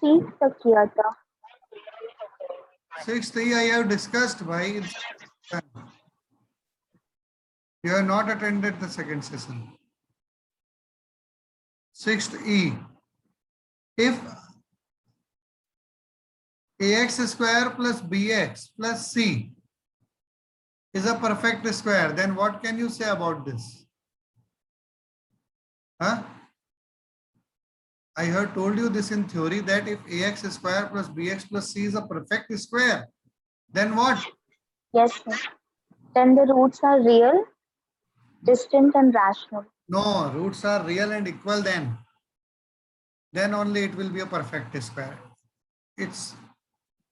सी तक किया था. 6th E I have discussed. Why? You have not attended the second session. 6th E. If ax square plus bx plus c is a perfect square, then what can you say about this? Huh? I have told you this in theory that if ax square plus bx plus c is a perfect square, then what? Yes, sir. Then the roots are real, distinct, and rational. No, roots are real and equal then. Then only it will be a perfect square. Its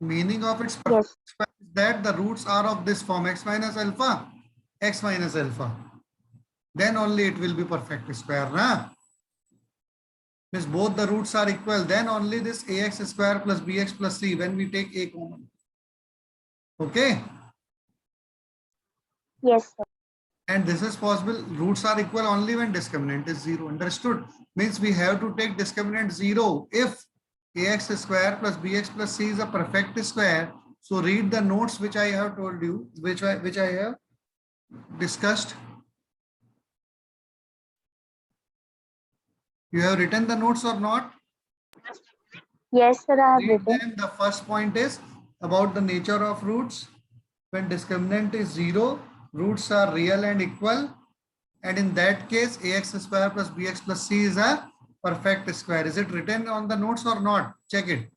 meaning of its perfect Yes. square is that the roots are of this form x minus alpha, x minus alpha. Then only it will be perfect square. Nah? Means both the roots are equal, then only this ax square plus bx plus c when we take a common. Okay? Yes, sir. And this is possible. Roots are equal only when discriminant is 0. Understood? Means we have to take discriminant 0 if ax square plus bx plus c is a perfect square. So read the notes which I have told you, which I have discussed. You have written the notes or not? Yes, sir, I have Read written. them. The first point is about the nature of roots. When discriminant is 0, roots are real and equal. And in that case, ax square plus bx plus c is a perfect square. Is it written on the notes or not? Check it.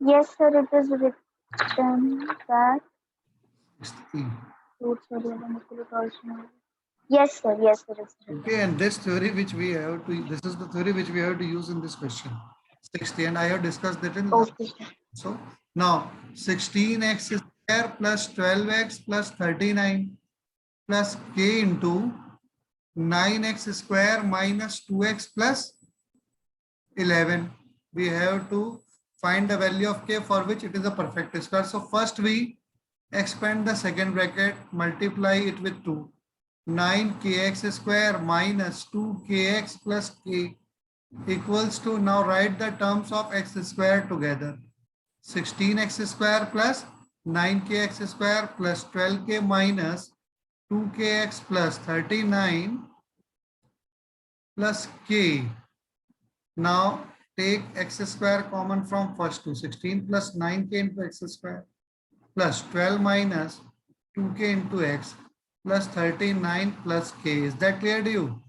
Yes, sir, it is written that E. roots are real and equal also. Yes, sir. Yes, sir, it's written. Okay, and this theory which we have to, this is the theory which we have to use in this question. 60, and I have discussed that in last. Okay, sir. So now 16x square plus 12x plus 39 plus k into 9x square minus 2x plus 11. We have to find the value of k for which it is a perfect square. So first we expand the second bracket, multiply it with 2. 9kx square minus 2kx plus k equals to, now write the terms of x square together. 16x square plus 9kx square plus 12k minus 2kx plus 39 plus k. Now take x square common from first two. 16 plus 9k into x square plus 12 minus 2k into x plus 39 plus k. Is that clear to you?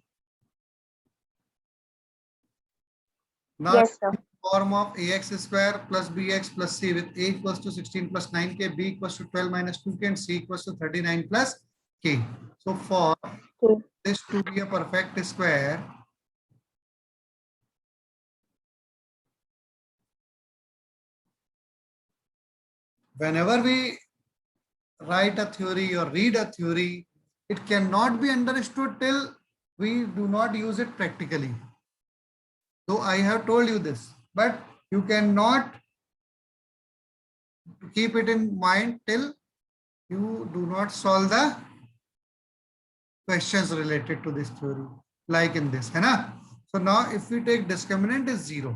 Now Yes, sir. form of ax square plus bx plus c with a equals to 16 plus 9k, b equals to 12 minus 2k, and c equals to 39 plus k. So for Okay. this to be a perfect square, whenever we write a theory or read a theory, it cannot be understood till we do not use it practically. So I have told you this, but you cannot keep it in mind till you do not solve the questions related to this theory, like in this, है ना? So now if we take discriminant is 0.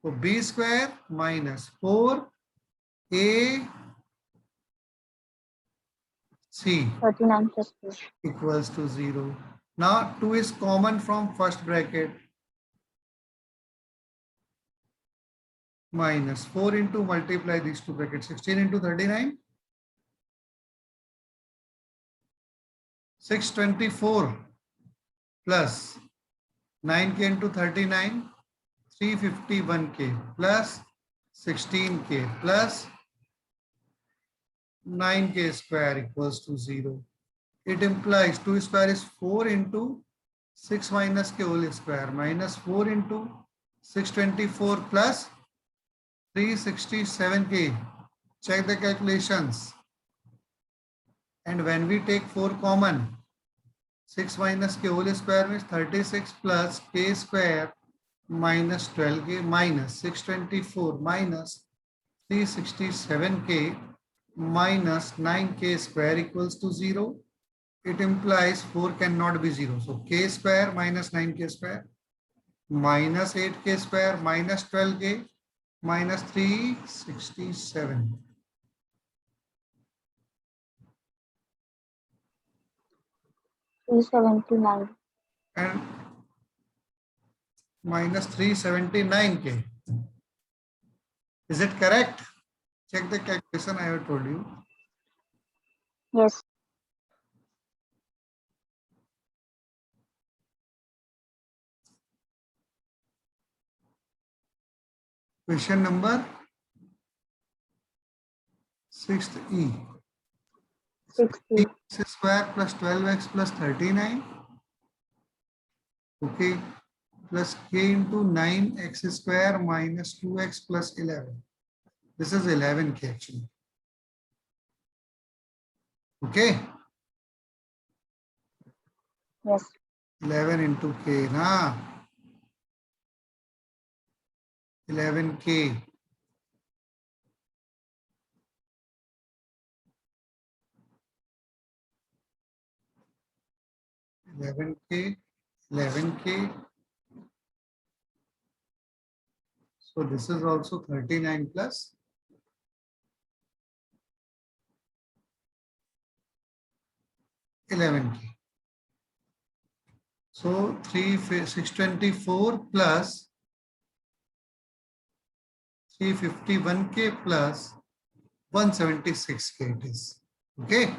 So b square minus 4ac 39 plus 2. equals to 0. Now 2 is common from first bracket. Minus 4 into multiply these two brackets. 16 into 39. 624 plus 9k into 39. 351k plus 16k plus 9k square equals to 0. It implies 2 square is 4 into 6 minus k whole square minus 4 into 624 plus 367k. Check the calculations. And when we take 4 common, 6 minus k whole square means 36 plus k square minus 12k minus 624 minus 367k minus 9k square equals to 0. It implies 4 cannot be 0. So k square minus 9k square minus 8k square minus 12k minus 367. 379. And minus 379k. Is it correct? Check the calculation I have told you. Yes. Question number 6th E. 60. X square plus 12x plus 39. Okay. Plus k into 9x square minus 2x plus 11. This is 11k actually. Okay. Yes. 11 into k, na? 11k. 11k, 11k. So this is also 39 plus 11k. So 624 plus 351k plus 176k it is. Okay.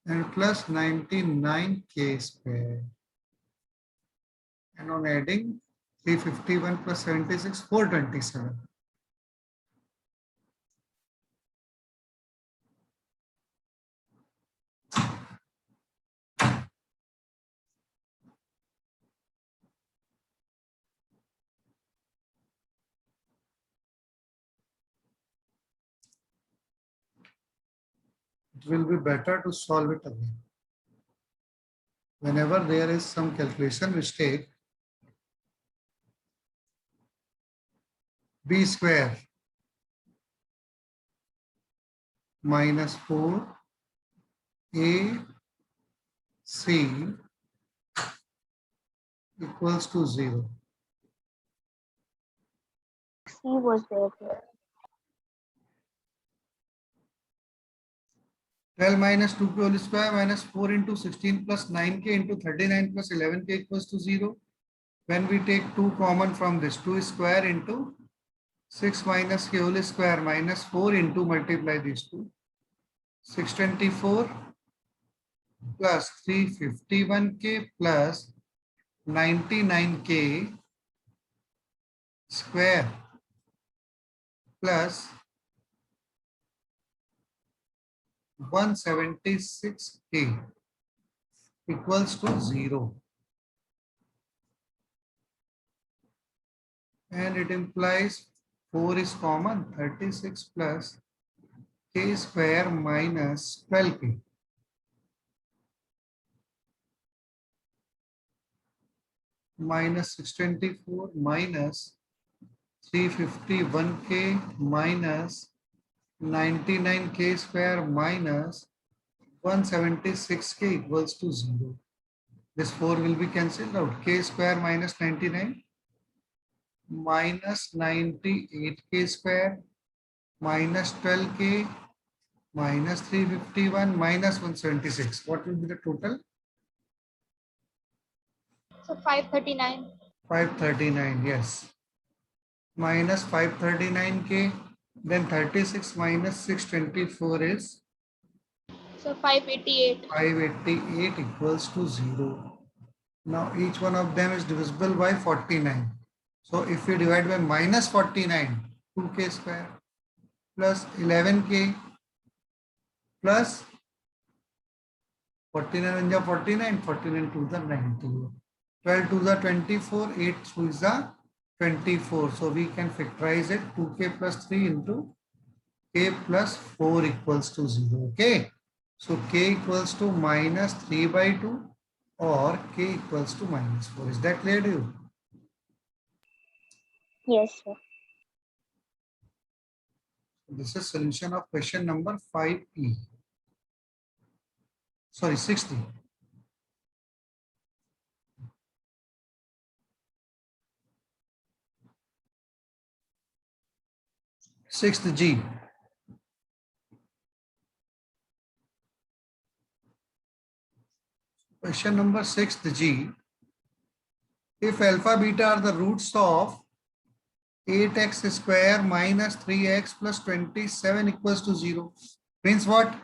And plus 99k square. And on adding 351 plus 76, 427. It will be better to solve it again. Whenever there is some calculation mistake, b square minus 4 a c equals to 0. C was there here. 12 minus 2k whole square minus 4 into 16 plus 9k into 39 plus 11k equals to 0. When we take 2 common from this, 2 square into 6 minus k whole square minus 4 into multiply these two. 624 plus 351k plus 99k square plus 176k equals to 0. And it implies 4 is common, 36 plus k square minus 12k. Minus 624 minus 351k minus 99k square minus 176k equals to 0. This 4 will be cancelled out. K square minus 99 minus 98k square minus 12k minus 351 minus 176. What will be the total? So 539. 539, yes. Minus 539k, then 36 minus 624 is So 588. 588 equals to 0. Now each one of them is divisible by 49. So if we divide by minus 49, 2k square plus 11k plus 49 1 49, 49 2 the 90. 12 to the 24, 8 2 is the 24. So we can factorize it 2k plus 3 into k plus 4 equals to 0. Okay. So k equals to minus 3 by 2 or k equals to minus 4. Is that clear to you? Yes, sir. This is solution of question number 5E. Sorry, 60. Sixth G. Question number 6G. If alpha beta are the roots of 8x square minus 3x plus 27 equals to 0. Means what?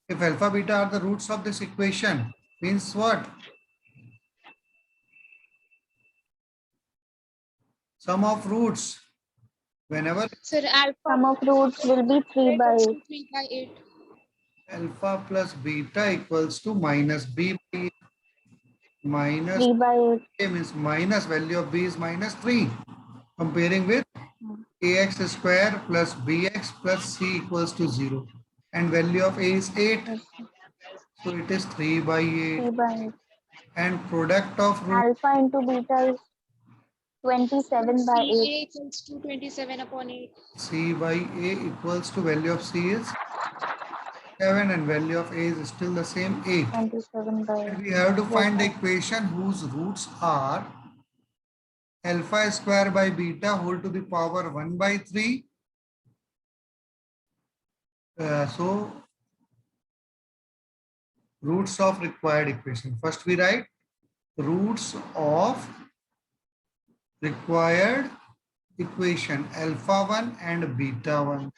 If alpha beta are the roots of this equation, means what? Sum of roots. Whenever Sir, alpha Sum of roots will be 3 by equals 8. to 3 by 8. alpha plus beta equals to minus b by minus 3 by 8. a means minus value of b is minus 3. Comparing with ax square plus bx plus c equals to 0. And value of a is 8. Yes, sir. So it is 3 by 8. 3 by 8. And product of root Alpha into beta is 27 by 8. CA equals to 27 upon 8. c by a equals to value of c is 7 and value of a is still the same 8. 27 by 8. And we have to Yes, find the sir. equation whose roots are alpha square by beta whole to the power 1 by 3. So roots of required equation. First we write roots of required equation alpha 1 and beta 1.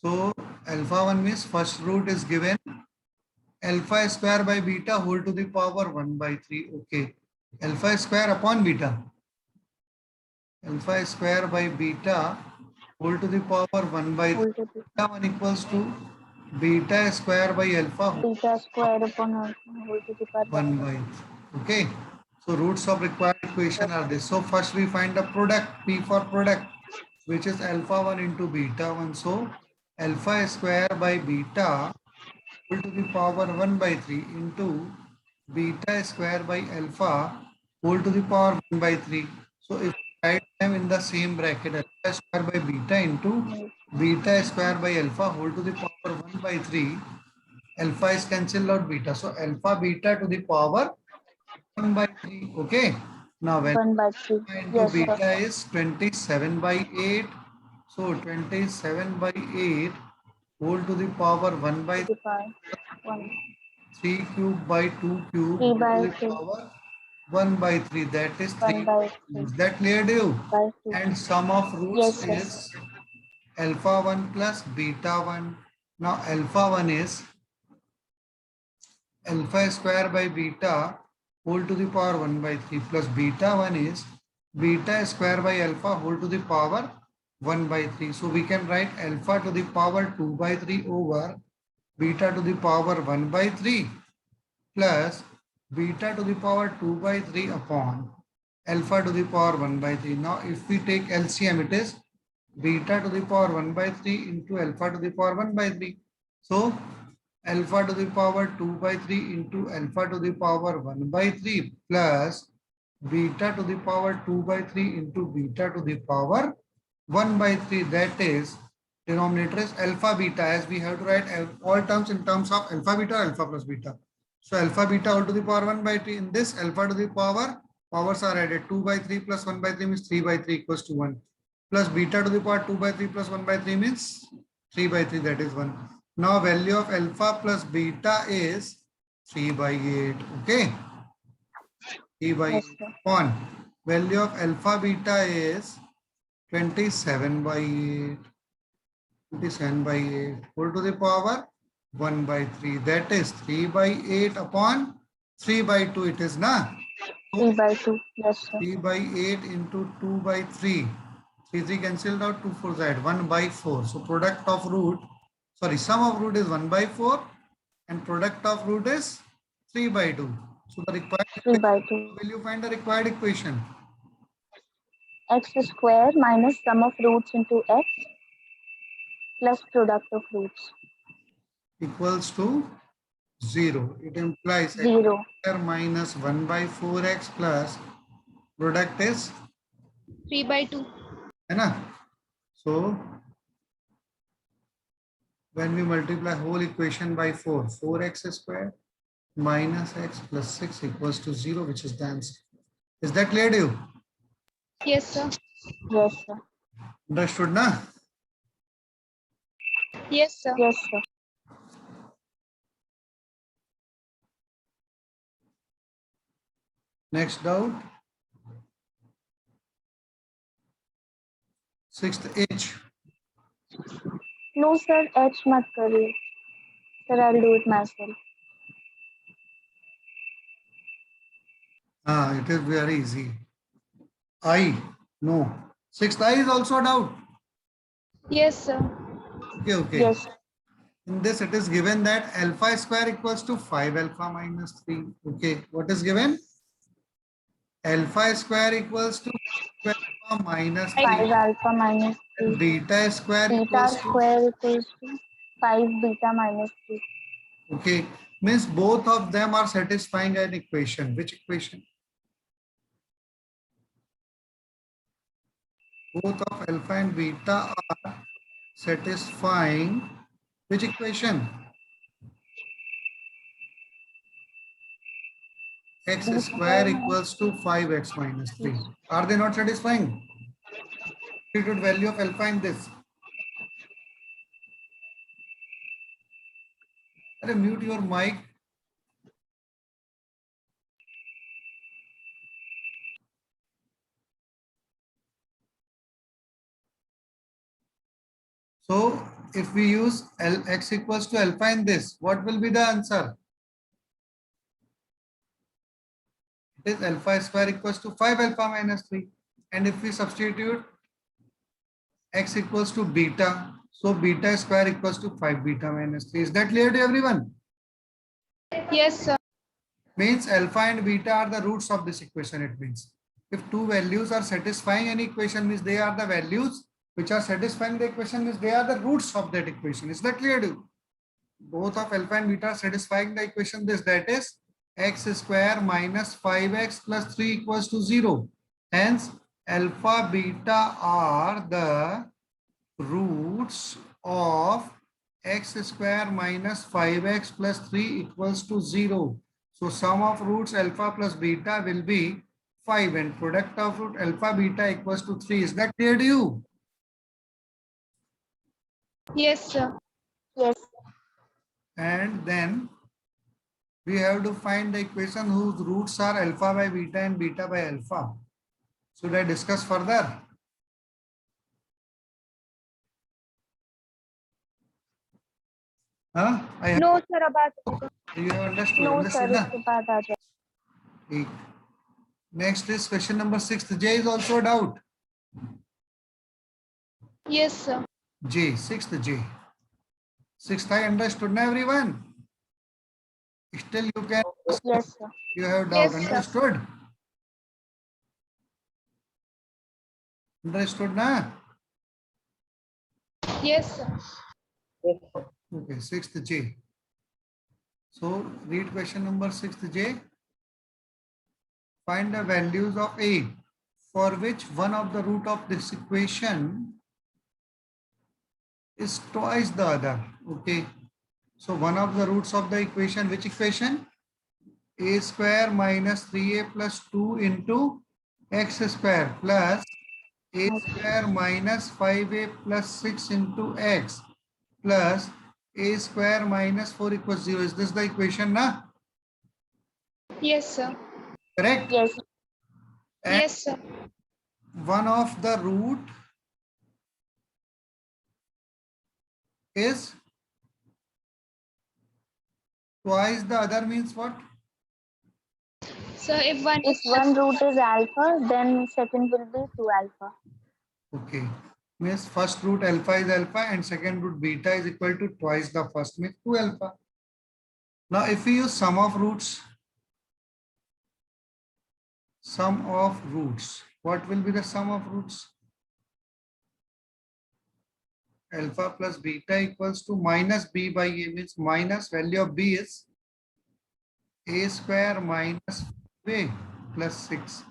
So alpha 1 means first root is given alpha square by beta whole to the power 1 by 3. Okay. Alpha square upon beta. Alpha square by beta whole to the power 1 by 3. Whole to the Beta 1 equals to beta square by alpha beta square upon alpha whole to the power 1 by 3. Okay. So roots of required equation are this. So first we find the product, P for product, which is alpha 1 into beta 1. So alpha square by beta whole to the power 1 by 3 into beta square by alpha whole to the power 1 by 3. So if we write them in the same bracket, alpha square by beta into beta square by alpha whole to the power 1 by 3, alpha is cancelled out beta. So alpha beta to the power 1 by 3. Okay. Now when 1 by 3. into Yes, sir. beta is 27 by 8. So 27 by 8 whole to the power 1 by To the power 1. 3 cube by 2 cube 3 whole to by the 2. power 1 by 3. That is 1 3 by by 2. 3. Is that clear to you? By 2. And sum of roots Yes, sir. is alpha 1 plus beta 1. Now alpha 1 is alpha square by beta whole to the power 1 by 3 plus beta 1 is beta square by alpha whole to the power 1 by 3. So we can write alpha to the power 2 by 3 over beta to the power 1 by 3 plus beta to the power 2 by 3 upon alpha to the power 1 by 3. Now if we take LCM, it is beta to the power 1 by 3 into alpha to the power 1 by 3. So alpha to the power 2 by 3 into alpha to the power 1 by 3 plus beta to the power 2 by 3 into beta to the power 1 by 3. That is, denominator is alpha beta, as we have to write all terms in terms of alpha beta or alpha plus beta. So alpha beta all to the power 1 by 3. In this, alpha to the power, powers are added. 2 by 3 plus 1 by 3 means 3 by 3 equals to 1. Plus beta to the power 2 by 3 plus 1 by 3 means 3 by 3, that is 1. Now value of alpha plus beta is 3 by 8. Okay. 3 by 8 Yes, sir. upon value of alpha beta is 27 by 8. 27 by 8 whole to the power 1 by 3. That is 3 by 8 upon 3 by 2. It is na. 3 by 2. Yes, sir. 3 by 8 into 2 by 3. 3 cancelled out, 2 4 side, 1 by 4. So product of root, sorry, sum of root is 1 by 4 and product of root is 3 by 2. So the required 3 by equation, 2. will you find the required equation? X square minus sum of roots into x plus product of roots. Equals to 0. It implies x 0. square minus 1 by 4x plus Product is 3/2. है ना? So when we multiply whole equation by 4, 4x square minus x plus 6 equals to 0, which is the answer. Is that clear to you? Yes, sir. Yes, sir. Understood, na? Yes, sir. Yes, sir. Next doubt. Sixth H. No, sir. H mat kariye. Sir, I'll do it myself. It is very easy. I, no. Sixth I is also a doubt. Yes, sir. Okay. Yes. In this, it is given that alpha square equals to 5 alpha minus 3. Okay. What is given? Alpha square equals to 5 alpha minus 3. 5 alpha minus 3. And beta square Beta equals to... square equals to 5 beta minus 3. Okay. Means both of them are satisfying an equation. Which equation? Both of alpha and beta are satisfying which equation? X square equals to 5x minus 3. Are they not satisfying? Substitute value of alpha in this. Mute your mic. So if we use x equals to alpha in this, what will be the answer? It is alpha square equals to 5 alpha minus 3. And if we substitute x equals to beta, so beta square equals to 5 beta minus 3. Is that clear to everyone? Yes, sir. Means alpha and beta are the roots of this equation. It means if two values are satisfying an equation, means they are the values which are satisfying the equation, means they are the roots of that equation. Is that clear to you? Both of alpha and beta are satisfying the equation this, that is x square minus 5x plus 3 equals to 0. Hence alpha beta are the roots of x square minus 5x plus 3 equals to 0. So sum of roots alpha plus beta will be 5 and product of root alpha beta equals to 3. Is that clear to you? Yes, sir. Yes. And then we have to find the equation whose roots are alpha by beta and beta by alpha. Should I discuss further? No, sir. About You have understood? No, sir. Understood na? इसके बाद आ जाए. ठीक. Next is question number 6. J is also a doubt. yes, sir. J, 6th J. 6th I understood na everyone? Still you can, Yes, sir. you have doubt. Yes, sir. Understood? Understood na? Yes, sir. Okay, 6th J. So read question number 6th J. Find the values of A for which one of the root of this equation is twice the other. Okay. So one of the roots of the equation, which equation? A square minus 3a plus 2 into x square plus a square minus 5a plus 6 into x plus a square minus 4 equals 0. Is this the equation, na? Yes, sir. Correct? Yes. And Yes, sir. one of the root is twice the other means what? So if one If is one root is alpha, then second will be 2 alpha. Okay. Means first root alpha is alpha and second root beta is equal to twice the first, means 2 alpha. Now if we use sum of roots, what will be the sum of roots? Alpha plus beta equals to minus b by a, means minus value of b is a square minus a plus 6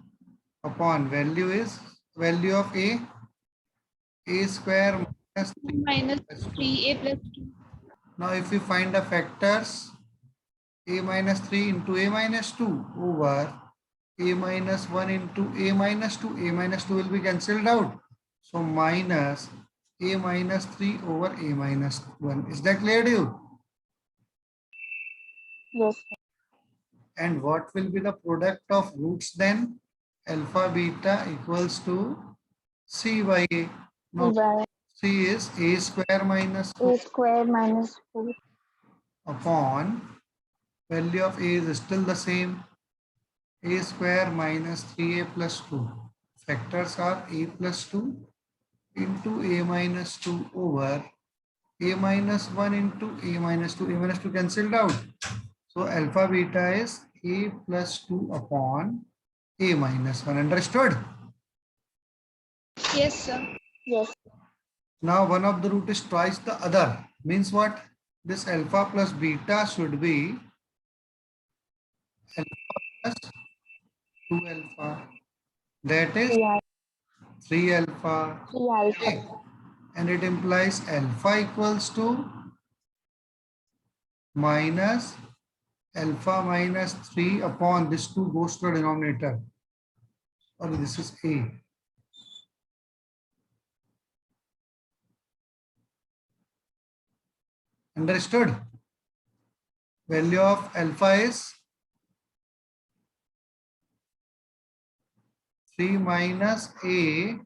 upon value of a square minus 3 minus plus 2. 3a plus 2. Now if we find the factors, a minus 3 into a minus 2 over a minus 1 into a minus 2, a minus 2 will be cancelled out. So minus a minus 3 over a minus 1. Is that clear to you? Yes, sir. And what will be the product of roots then? Alpha beta equals to c by a. Now By c is a square minus 4 a square minus 4 upon value of a is still the same, a square minus 3a plus 2. Factors are a plus 2 into a minus 2 over a minus 1 into a minus 2. A minus 2 cancelled out. So alpha beta is a plus 2 upon a minus 1. Understood? Yes, sir. Yes, Now one of the root is twice the other. Means what? This alpha plus beta should be alpha plus 2 alpha. That is 3 alpha. 3 alpha. Okay. And it implies alpha equals to minus alpha minus 3 upon this 2 goes to the denominator. Sorry, this is a. Understood? Value of alpha is 3 minus a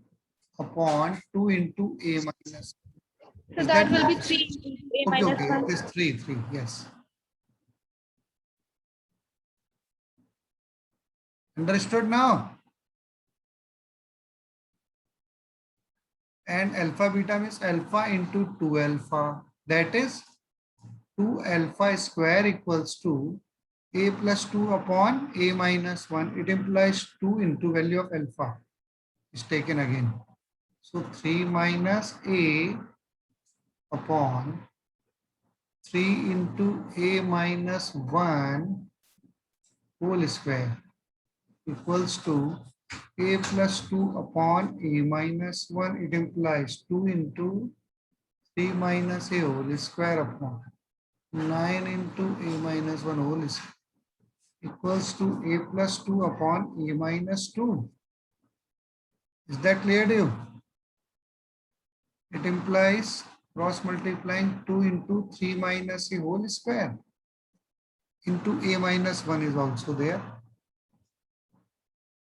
upon 2 into a minus. So Is that that will be correct? 3 into a Okay, minus okay. 1. It is 3, yes. Understood now? And alpha beta means alpha into 2 alpha. That is 2 alpha square equals to a plus 2 upon a minus 1. It implies 2 into value of alpha is taken again. So 3 minus a upon 3 into a minus 1 whole square equals to a plus 2 upon a minus 1. It implies 2 into 3 minus a whole square upon 9 into a minus 1 whole square equals to a plus 2 upon a minus 2. Is that clear to you? It implies cross multiplying 2 into 3 minus a whole square into a minus 1 is also there.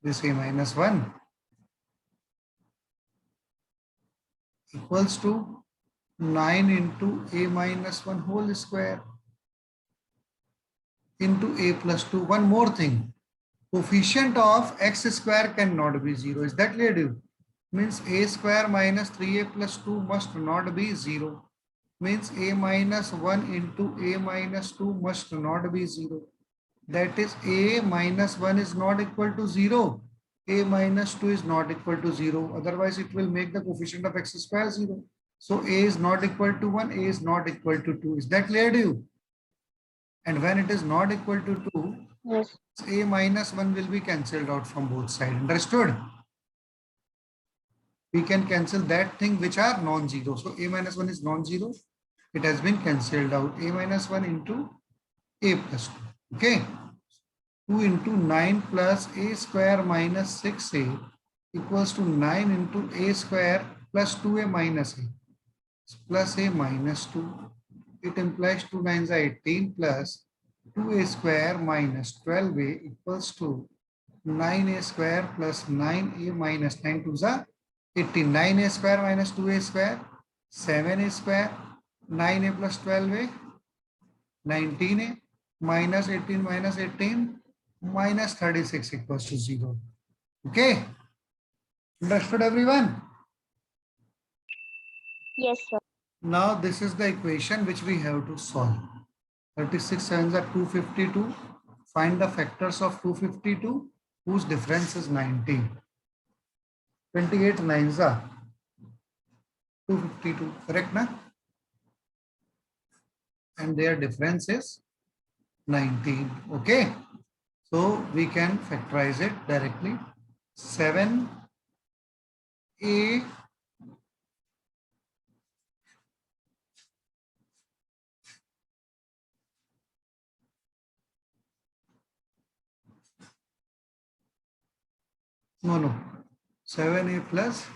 This a minus 1 equals to 9 into a minus 1 whole square into a plus 2. One more thing. Coefficient of x square cannot be 0. Is that clear to you? Means a square minus 3a plus 2 must not be 0. Means a minus 1 into a minus 2 must not be 0. That is a minus 1 is not equal to 0. A minus 2 is not equal to 0. Otherwise, it will make the coefficient of x square 0. So a is not equal to 1, a is not equal to 2. Is that clear to you? And when it is not equal to 2, yes, a minus 1 will be cancelled out from both sides. Understood? We can cancel that thing which are non-zero. So a minus 1 is non-zero. It has been cancelled out. A minus 1 into a plus 2. Okay. 2 into 9 plus a square minus 6a equals to 9 into a square plus 2a minus a plus a minus 2. It implies 2 9s are 18 plus 2a square minus 12a equals to 9a square plus 9a minus 9 2s are 18. 9a square minus 2a square, 7a square, 9a plus 12a, 19a minus 18 minus 18 minus 36 equals to 0. Okay. Understood everyone? yes, sir. Now this is the equation which we have to solve. 36 sevens are 252. Find the factors of 252 whose difference is 19. 28 nines are 252. Correct na? And their difference is 19. Okay. So we can factorize it directly. 7a no 7a plus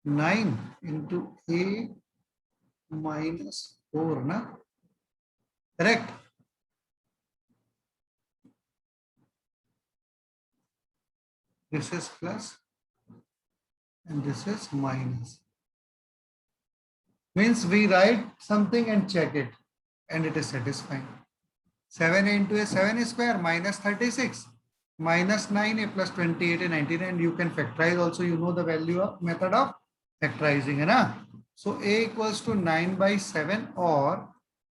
9 into a minus 4 na, correct? This is plus and this is minus. Means we write something and check it and it is satisfying. 7 into a 7 square minus 36 minus 9a plus 28 a 99. You can factorize also. You know the value of method of factorizing. है ना? So a equals to 9 by 7 or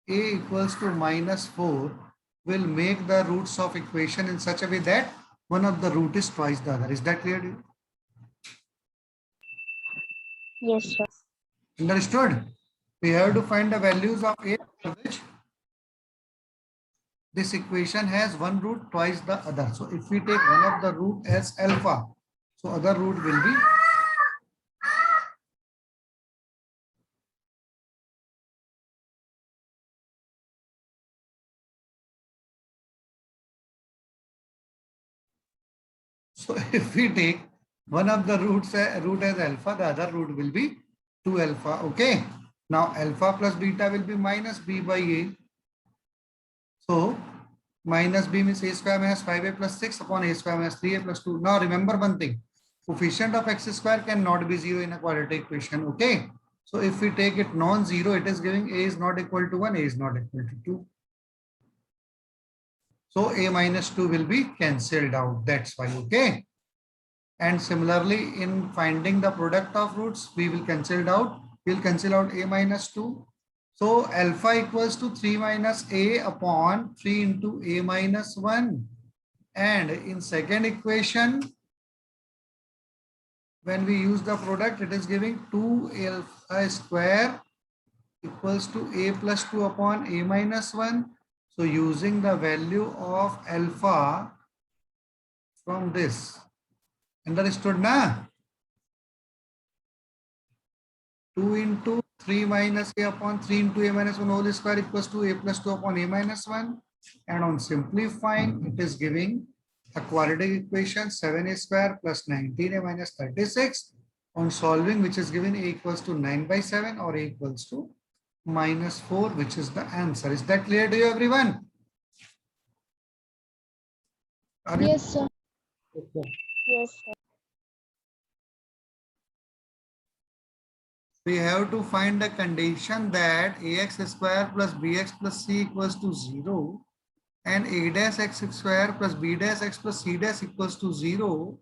a equals to minus 4 will make the roots of equation in such a way that one of the root is twice the other. Is that clear to you? Yes, sir. Understood? We have to find the values of a for which this equation has one root twice the other. So if we take one of the root as alpha, so other root will be so if we take one of the root as alpha, the other root will be 2 alpha. Okay. Now alpha plus beta will be minus b by a. So minus b means a square minus 5a plus 6 upon a square minus 3a plus 2. Now remember one thing. Coefficient of x square cannot be 0 in a quadratic equation. Okay. So if we take it non-zero, it is giving a is not equal to 1, a is not equal to 2. So a minus 2 will be cancelled out. That's why. Okay. And similarly, in finding the product of roots, we will cancel out. We'll cancel out a minus 2. So alpha equals to 3 minus a upon 3 into a minus 1. And in second equation, when we use the product, it is giving 2 alpha square equals to a plus 2 upon a minus 1. So using the value of alpha from this. Understood na? 2 into 3 minus a upon 3 into a minus 1 whole square equals to a plus 2 upon a minus 1. And on simplifying, it is giving a quadratic equation 7a square plus 19a minus 36. On solving, which is given a equals to 9 by 7 or a equals to minus 4, which is the answer. Is that clear to you, everyone? Yes, sir. Okay. Yes, sir. We have to find the condition that ax square plus bx plus c equals to 0 and a dash x square plus b dash x plus c dash equals to 0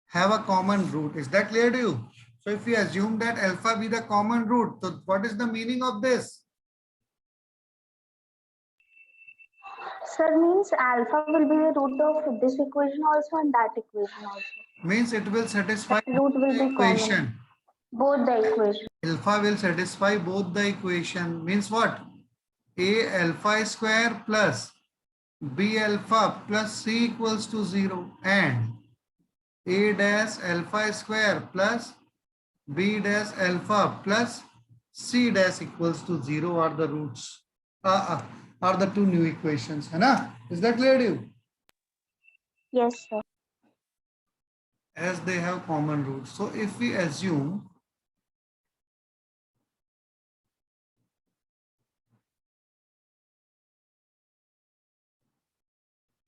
have a common root. Is that clear to you? So if we assume that alpha be the common root, so what is the meaning of this? Sir, means alpha will be the root of this equation also and that equation also. Means it will satisfy That root will the be equation. common. Both the equation. Alpha will satisfy both the equation. Means what? A alpha square plus b alpha plus c equals to 0 and a dash alpha square plus b dash alpha plus c dash equals to 0 are the roots. Are the two new equations. है ना? Is that clear to you? Yes, sir. As they have common roots. So if we assume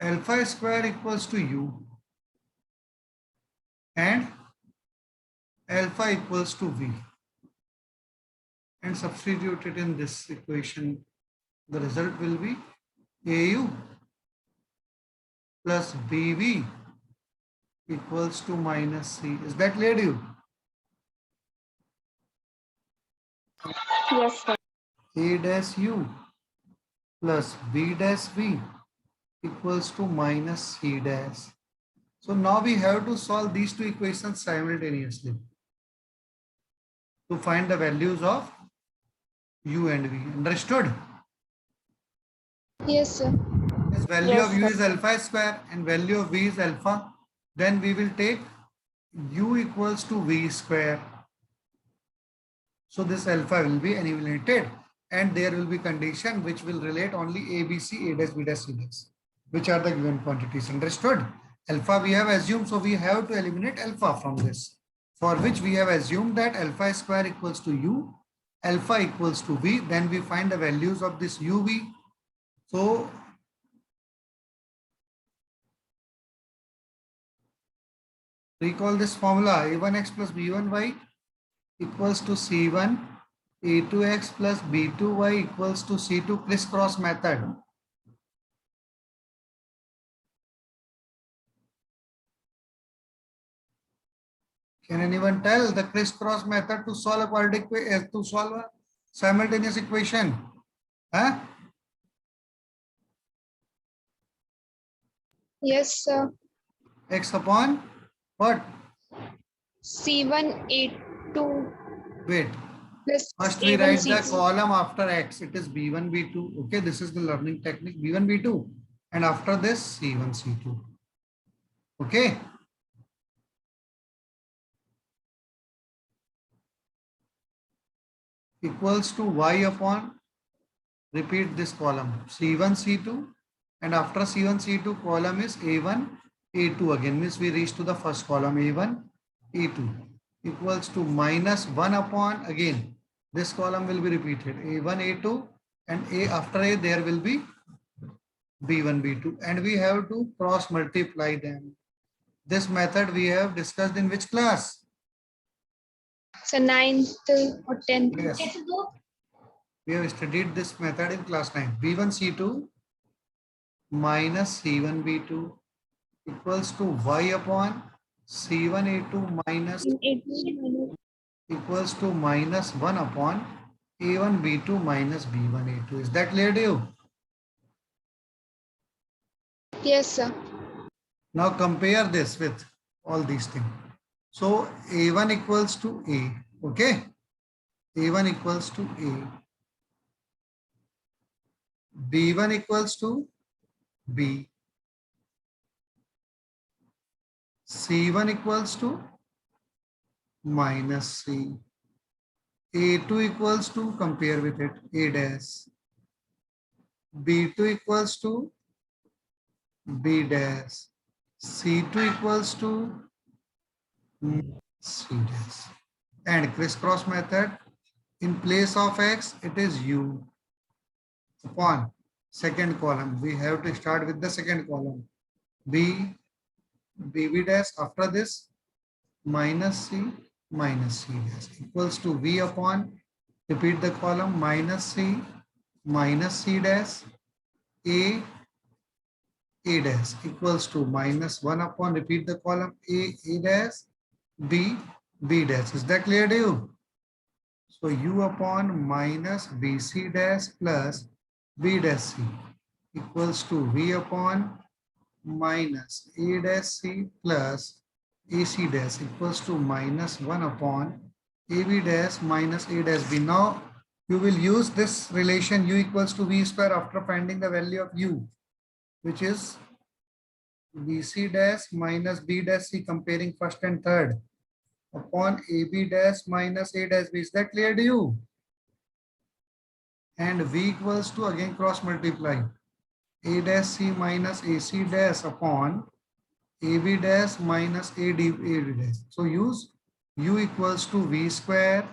alpha square equals to u and alpha equals to v and substitute it in this equation, the result will be au plus bv equals to minus c. Is that clear to you? Yes, sir. A dash u plus b dash v equals to minus c dash. So now we have to solve these two equations simultaneously to find the values of u and v. Understood? Yes, sir. This value Yes, of u sir. is alpha square and value of v is alpha. Then we will take u equals to v square. So this alpha will be annihilated and there will be condition which will relate only a, b, c, a dash, b dash, c dash, which are the given quantities. Understood? Alpha we have assumed, so we have to eliminate alpha from this, for which we have assumed that alpha square equals to u, alpha equals to v. Then we find the values of this u, v. So recall this formula: a1x plus b1y equals to c1 a2x plus b2y equals to c2 crisscross method. Can anyone tell the crisscross method to solve a quadratic to solve a simultaneous equation? Huh? Yes, sir. X upon what? C1 A2 Wait. plus First we A1 write the C2. column after X. It is B1, B2. Okay, this is the learning technique. B1, B2. And after this C1, C2. Okay. Equals to Y upon, repeat this column, C1, C2. And after C1, C2 column is A1, A2 again. Means we reach to the first column A1, A2 equals to minus 1 upon, again this column will be repeated, A1, A2, and A after A there will be B1, B2, and we have to cross multiply them. This method we have discussed in which class? So 9th or 10th. Yes. We have studied this method in class 9. B1, C2 minus C1, B2 equals to Y upon C1, A2 minus equals to minus 1 upon A1, B2 minus B1, A2. Is that clear to you? Yes, sir. Now compare this with all these things. So A1 equals to A, okay? A1 equals to A. B1 equals to B. C1 equals to minus C. A2 equals to, compare with it, A dash. B2 equals to B dash. C2 equals to C dash. And crisscross method, in place of X, it is U upon second column. We have to start with the second column. B, BB dash, after this, minus C dash equals to V upon, repeat the column, minus C dash, A dash equals to minus 1 upon, repeat the column, A dash, B dash. Is that clear to you? So U upon minus BC dash plus B dash C equals to V upon minus A dash C plus AC dash equals to minus 1 upon AB dash minus A dash B. Now you will use this relation U equals to V square after finding the value of U, which is BC dash minus B dash C, comparing first and third, upon AB dash minus A dash B. Is that clear to you? And V equals to, again cross multiply, A dash C minus AC dash upon AB dash minus AD dash. So use U equals to V square